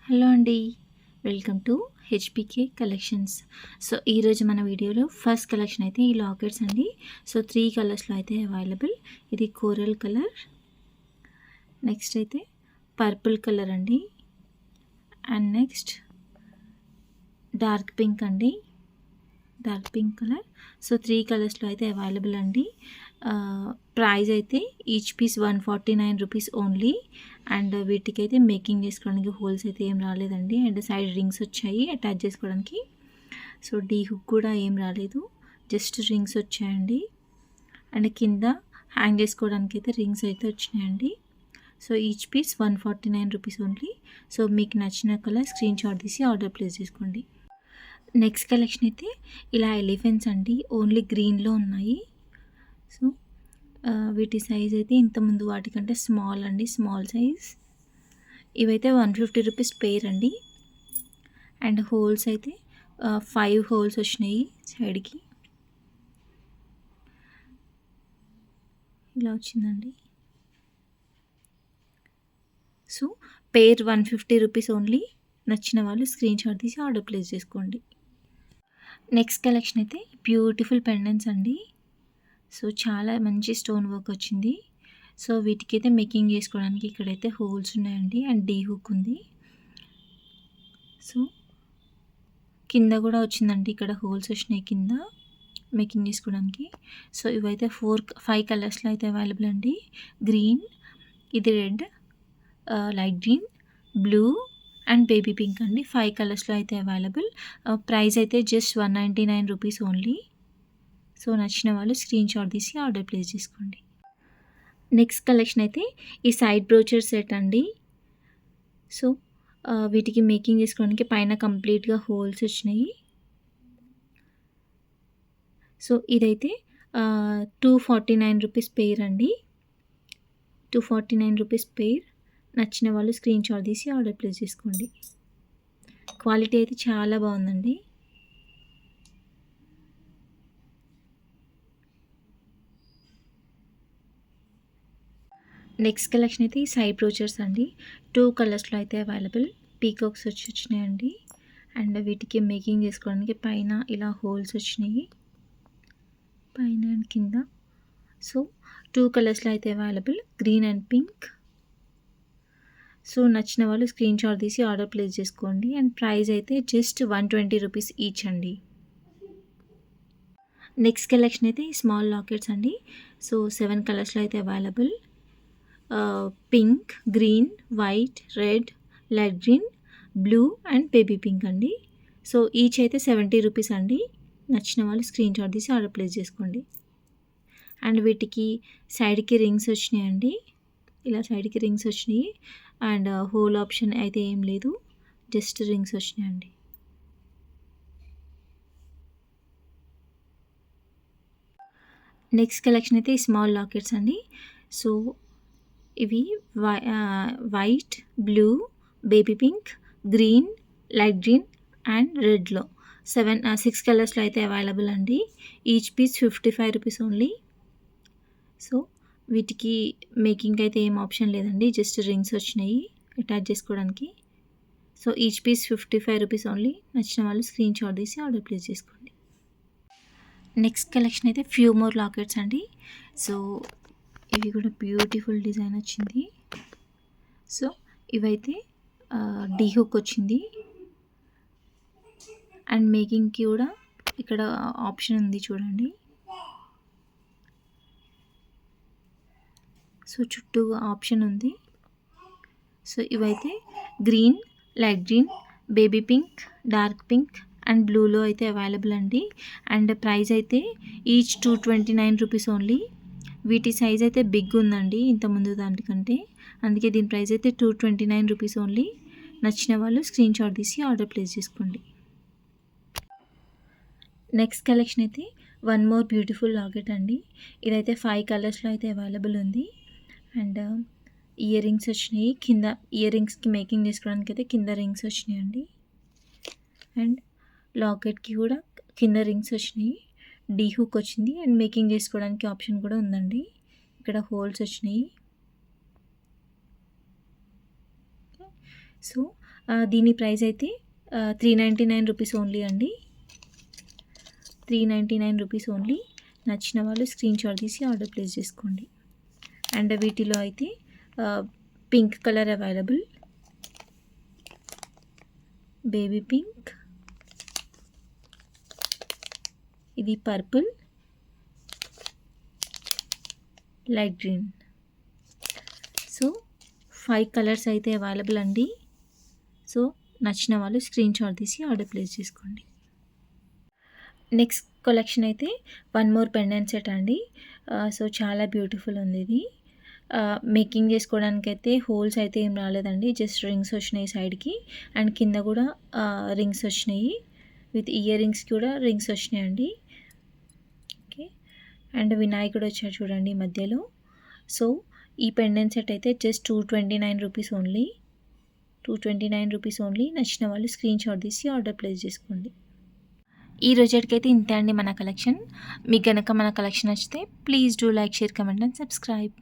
Hello అండి, welcome to హెచ్పికే collections. So ఈరోజు మన వీడియోలో ఫస్ట్ కలెక్షన్ అయితే ఈ లాకెట్స్ అండి. సో 3 కలర్స్లో అయితే అవైలబుల్. ఇది కోరల్ కలర్, నెక్స్ట్ అయితే పర్పుల్ కలర్ అండి, అండ్ నెక్స్ట్ డార్క్ పింక్ అండి, డార్క్ పింక్ కలర్. సో 3 కలర్స్లో అయితే అవైలబుల్ అండి. ప్రైస్ అయితే each piece 149 rupees only. And వీటికైతే మేకింగ్ చేసుకోవడానికి హోల్స్ అయితే ఏం రాలేదండి. అండ్ సైడ్ రింగ్స్ వచ్చాయి అటాచ్ చేసుకోవడానికి. సో డీ హుక్ కూడా ఏం రాలేదు, జస్ట్ రింగ్స్ వచ్చాయండి. అండ్ కింద హ్యాంగ్ చేసుకోవడానికి అయితే రింగ్స్ అయితే వచ్చినాయండి. So each piece 149 rupees only. So మీకు నచ్చిన కలర్ స్క్రీన్ షాట్ తీసి ఆర్డర్ ప్లేస్ చేసుకోండి. నెక్స్ట్ కలెక్షన్ అయితే ఇలా ఎలిఫెంట్స్ అండి, ఓన్లీ గ్రీన్లో ఉన్నాయి. సో వీటి సైజ్ అయితే ఇంతకుముందు వాటికంటే స్మాల్ అండి, స్మాల్ సైజ్. ఇవైతే 150 రూపీస్ పేర్ అండి. అండ్ హోల్స్ అయితే 5 హోల్స్ వచ్చినాయి సైడ్కి, ఇలా వచ్చిందండి. సో పేర్ 150 రూపీస్ ఓన్లీ. నచ్చిన వాళ్ళు స్క్రీన్ షాట్ తీసి ఆర్డర్ ప్లేస్ చేసుకోండి. నెక్స్ట్ కలెక్షన్ అయితే బ్యూటిఫుల్ పెండెంట్స్ అండి. సో చాలా మంచి స్టోన్ వర్క్ వచ్చింది. సో వీటికైతే మేకింగ్ చేసుకోవడానికి ఇక్కడైతే హోల్స్ ఉన్నాయండి, అండ్ డీ హుక్ ఉంది. సో కింద కూడా వచ్చిందండి, ఇక్కడ హోల్స్ వచ్చినాయి కింద మేకింగ్ చేసుకోవడానికి. సో ఇవైతే 5 కలర్స్లో అయితే అవైలబుల్ అండి. గ్రీన్, ఇది red, light green, blue and baby pink అండి. 5 కలర్స్లో అయితే అవైలబుల్. ప్రైస్ అయితే జస్ట్ 199 రూపీస్ ఓన్లీ. సో నచ్చిన వాళ్ళు స్క్రీన్ షాట్ తీసి ఆర్డర్ ప్లేస్ చేసుకోండి. నెక్స్ట్ కలెక్షన్ అయితే ఈ సైడ్ బ్రోచర్ సెట్ అండి. సో వీటికి మేకింగ్ చేసుకోవడానికి పైన కంప్లీట్గా హోల్స్ వచ్చినాయి. సో ఇదైతే 249 రూపీస్ పేర్ అండి, 249 రూపీస్ పేర్. నచ్చిన వాళ్ళు స్క్రీన్ షాట్ తీసి ఆర్డర్ ప్లేస్ చేసుకోండి. క్వాలిటీ అయితే చాలా బాగుందండి. నెక్స్ట్ కలెక్షన్ అయితే ఈ సైడ్ బ్రోచర్స్ అండి, 2 కలర్స్లో అయితే అవైలబుల్. పీకాక్స్ వచ్చినాయండి. అండ్ వీటికి మేకింగ్ చేసుకోవడానికి పైన ఇలా హోల్స్ వచ్చినాయి, పైన అండ్ కింద. సో 2 కలర్స్లో అయితే available, green and pink. So నచ్చిన వాళ్ళు స్క్రీన్ షాట్ తీసి ఆర్డర్ ప్లేస్ చేసుకోండి. అండ్ ప్రైస్ అయితే జస్ట్ 120 రూపీస్ ఈచ్ అండి. నెక్స్ట్ కలెక్షన్ అయితే స్మాల్ లాకెట్స్ అండి. సో 7 కలర్స్లో అయితే available. Pink, green, white, red, light green, blue and baby pink అండి. సో ఈచ్ అయితే 70 రూపీస్ అండి. నచ్చిన వాళ్ళు స్క్రీన్ షాట్ తీసి ఆర్డర్ ప్లేస్ చేసుకోండి. అండ్ వీటికి సైడ్కి రింగ్స్ వచ్చినాయండి, ఇలా సైడ్కి రింగ్స్ వచ్చినాయి. అండ్ హోల్ ఆప్షన్ అయితే ఏం లేదు, జస్ట్ రింగ్స్ వచ్చినాయండి. నెక్స్ట్ కలెక్షన్ అయితే ఈ స్మాల్ లాకెట్స్ అండి. సో ఇవి white, blue, baby pink, green, light green and రెడ్లో 6 కలర్స్లో అయితే అవైలబుల్ అండి. Each piece 55 rupees only. So వీటికి మేకింగ్ అయితే ఏం ఆప్షన్ లేదండి, జస్ట్ రింగ్స్ వచ్చినాయి అటాచ్ చేసుకోవడానికి. So each piece 55 rupees only. నచ్చిన వాళ్ళు స్క్రీన్ షాట్ తీసి ఆర్డర్ ప్లేస్ చేసుకోండి. నెక్స్ట్ కలెక్షన్ అయితే ఫ్యూ మోర్ లాకెట్స్ అండి. సో ఇవి కూడా బ్యూటిఫుల్ డిజైన్ వచ్చింది. సో ఇవైతే డీ హుక్ వచ్చింది, అండ్ మేకింగ్కి కూడా ఇక్కడ ఆప్షన్ ఉంది చూడండి. సో చుట్టూ ఆప్షన్ ఉంది. సో ఇవైతే green, light green, baby pink, dark pink and బ్లూలో అయితే అవైలబుల్ అండి. అండ్ ప్రైస్ అయితే ఈచ్ 229 రూపీస్ ఓన్లీ. వీటి సైజ్ అయితే బిగ్ ఉందండి ఇంతకుముందు దానికంటే, అందుకే దీని ప్రైస్ అయితే 229 రూపీస్ ఓన్లీ. నచ్చిన వాళ్ళు స్క్రీన్ షాట్ తీసి ఆర్డర్ ప్లేస్ చేసుకోండి. నెక్స్ట్ కలెక్షన్ అయితే వన్ మోర్ బ్యూటిఫుల్ లాకెట్ అండి. ఇదైతే 5 కలర్స్లో అయితే అవైలబుల్ ఉంది. అండ్ ఇయర్ రింగ్స్ వచ్చినాయి కింద, ఇయర్ రింగ్స్కి మేకింగ్ చేసుకోవడానికి అయితే కింద రింగ్స్ వచ్చినాయండి. అండ్ లాకెట్కి కూడా కింద రింగ్స్ వచ్చినాయి, డీ హుక్ వచ్చింది అండ్ మేకింగ్ చేసుకోవడానికి ఆప్షన్ కూడా ఉందండి. ఇక్కడ హోల్స్ వచ్చినాయి. సో దీని ప్రైస్ అయితే 399 రూపీస్ ఓన్లీ అండి. 399 రూపీస్ ఓన్లీ. నచ్చిన వాళ్ళు స్క్రీన్ షాట్ తీసి ఆర్డర్ ప్లేస్ చేసుకోండి. అండ్ వీటిలో అయితే pink colour available, baby pink, ఇది purple, light green. So 5 colours అయితే అవైలబుల్ అండి. సో నచ్చిన వాళ్ళు స్క్రీన్ షాట్ తీసి ఆర్డర్ ప్లేస్ చేసుకోండి. నెక్స్ట్ కలెక్షన్ అయితే వన్ మోర్ పెండెంట్ సెట్ అండి. సో చాలా బ్యూటిఫుల్ ఉంది ఇది. మేకింగ్ చేసుకోవడానికి అయితే హోల్స్ అయితే ఏం రాలేదండి, జస్ట్ రింగ్స్ వచ్చినాయి సైడ్కి అండ్ కింద కూడా రింగ్స్ వచ్చినాయి. విత్ ఇయర్ రింగ్స్ కూడా రింగ్స్ వచ్చినాయండి. ఓకే, అండ్ వినాయకుడు వచ్చాడు చూడండి మధ్యలో. సో ఈ పెండెంట్ సెట్ అయితే just 229 rupees only. 229 rupees only. నచ్చిన వాళ్ళు స్క్రీన్ షాట్ తీసి ఆర్డర్ ప్లేస్ చేసుకోండి. ఈ రోజుకైతే ఇంతే అండి మన కలెక్షన్. మీకు కనుక మన కలెక్షన్ నచ్చితే please do like, share, comment and subscribe.